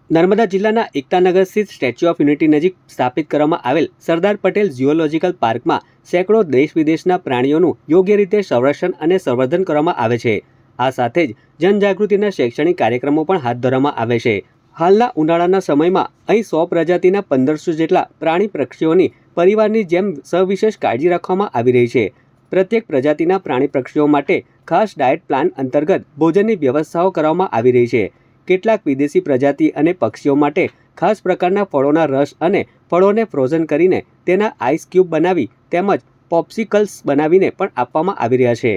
નર્મદા જિલ્લાના એકતાનગર સ્થિત statue of unity નજીક સ્થાપિત કરવામાં આવેલ સરદાર પટેલ ઝૂઓલોજીકલ પાર્કમાં સેંકડો દેશ વિદેશના પ્રાણીઓનું યોગ્ય રીતે સંરક્ષણ અને સંવર્ધન કરવામાં આવે છે। આ સાથે જ જનજાગૃતિના શૈક્ષણિક કાર્યક્રમો પણ હાથ ધરવામાં આવે છે। હાલના ઉનાળાના સમયમાં અહીં 100 પ્રજાતિના 1500 જેટલા પ્રાણી પક્ષીઓની પરિવારની જેમ સવિશેષ કાળજી રાખવામાં આવી રહી છે। પ્રત્યેક પ્રજાતિના પ્રાણી પક્ષીઓ માટે ખાસ ડાયટ પ્લાન અંતર્ગત ભોજનની વ્યવસ્થાઓ કરવામાં આવી રહી છે। કેટલાક વિદેશી પ્રજાતિ અને પક્ષીઓ માટે ખાસ પ્રકારના ફળોના રસ અને ફળોને ફ્રોઝન કરીને તેના આઈસ ક્યુબ બનાવી તેમજ પોપ્સિકલ્સ બનાવીને પણ આપવામાં આવી રહ્યા છે।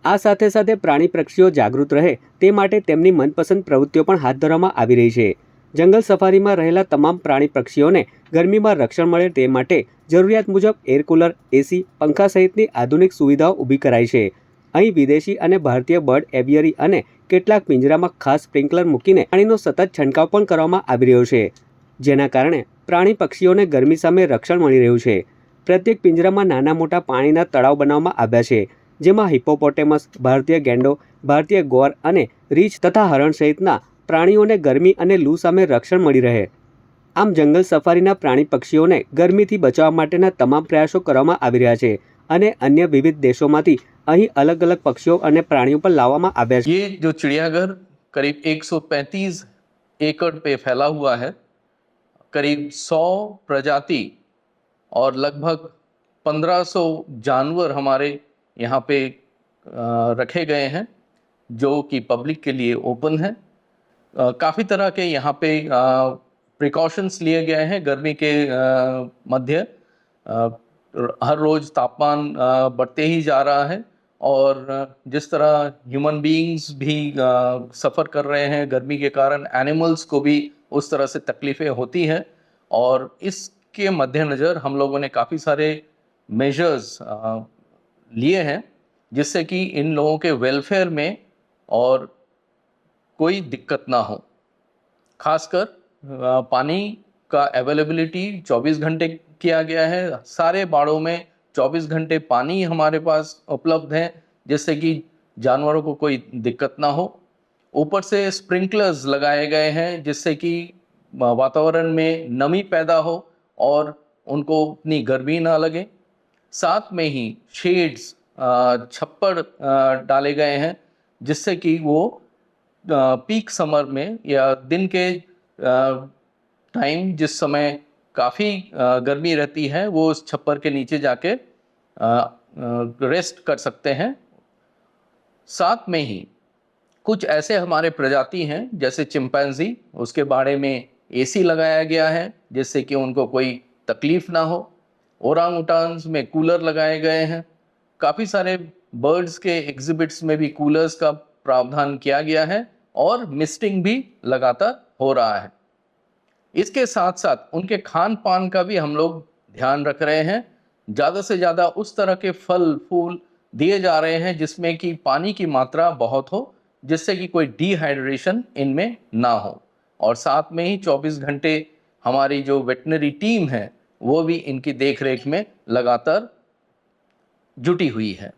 આ સાથે સાથે પ્રાણી પક્ષીઓ જાગૃત રહે તે માટે તેમની મનપસંદ પ્રવૃત્તિઓ પણ હાથ ધરવામાં આવી રહી છે। જંગલ સફારીમાં રહેલા તમામ પ્રાણી પક્ષીઓને ગરમીમાં રક્ષણ મળે તે માટે જરૂરિયાત મુજબ એર કુલર, એસી, પંખા સહિતની આધુનિક સુવિધાઓ ઊભી કરાઈ છે। અહીં વિદેશી અને ભારતીય બર્ડ એવિયરી અને કેટલાક પિંજરામાં ખાસ સ્પ્રિંકલર મૂકીને પાણીનો સતત છંટકાવ પણ કરવામાં આવી રહ્યો છે, જેના કારણે પ્રાણી પક્ષીઓને ગરમી સામે રક્ષણ મળી રહ્યું છે। પ્રત્યેક પિંજરામાં નાના મોટા પાણીના તળાવ બનાવવામાં આવ્યા છે, જેમાં હિપ્પોપોટેમસ, ભારતીય ગેંડો, ભારતીય ગોર અને રીંછ તથા હરણ સહિતના પ્રાણીઓને ગરમી અને લૂ સામે રક્ષણ મળી રહે। આમ જંગલ સફારીના પ્રાણી પક્ષીઓને ગરમીથી બચાવવા માટેના તમામ પ્રયાસો કરવામાં આવી રહ્યા છે અને અન્ય વિવિધ દેશોમાંથી અહીં अलग अलग पक्षियों और प्राणियों पर लावामा आव्या है। ये जो चिड़ियाघर करीब 135 एकड़ पे फैला हुआ है। करीब 100 प्रजाति और लगभग 1500 जानवर हमारे यहाँ पे रखे गए हैं, जो कि पब्लिक के लिए ओपन है। काफ़ी तरह के यहाँ पे प्रिकॉशंस लिए गए हैं। गर्मी के मध्य हर रोज़ तापमान बढ़ते ही जा रहा है और जिस तरह ह्यूमन बीइंग्स भी सफ़र कर रहे हैं गर्मी के कारण, एनिमल्स को भी उस तरह से तकलीफ़ें होती हैं और इसके मद्देनज़र हम लोगों ने काफ़ी सारे मेजर्स लिए हैं, जिससे कि इन लोगों के वेलफेयर में और कोई दिक्कत ना हो। खासकर पानी का अवेलेबिलिटी 24 घंटे किया गया है। सारे बाड़ों में 24 घंटे पानी हमारे पास उपलब्ध है, जिससे कि जानवरों को कोई दिक्कत ना हो। ऊपर से स्प्रिंकलर्स लगाए गए हैं, जिससे कि वातावरण में नमी पैदा हो और उनको उतनी गर्मी ना लगे। साथ में ही शेड्स, छप्पर डाले गए हैं, जिससे कि वो पीक समर में या दिन के टाइम जिस समय काफ़ी गर्मी रहती है, वो उस छप्पर के नीचे जाके रेस्ट कर सकते हैं। साथ में ही कुछ ऐसे हमारे प्रजाति हैं जैसे चिंपैंजी, उसके बारे में एसी लगाया गया है, जिससे कि उनको कोई तकलीफ़ ना हो। ओरांगउटान्स में कूलर लगाए गए हैं। काफ़ी सारे बर्ड्स के एग्जिबिट्स में भी कूलर्स का प्रावधान किया गया है और मिस्टिंग भी लगातार हो रहा है। इसके साथ साथ उनके खान पान का भी हम लोग ध्यान रख रहे हैं। ज़्यादा से ज़्यादा उस तरह के फल फूल दिए जा रहे हैं जिसमें कि पानी की मात्रा बहुत हो, जिससे कि कोई डिहाइड्रेशन इनमें ना हो। और साथ में ही 24 घंटे हमारी जो वेटनरी टीम है वो भी इनकी देख रेख में लगातार जुटी हुई है।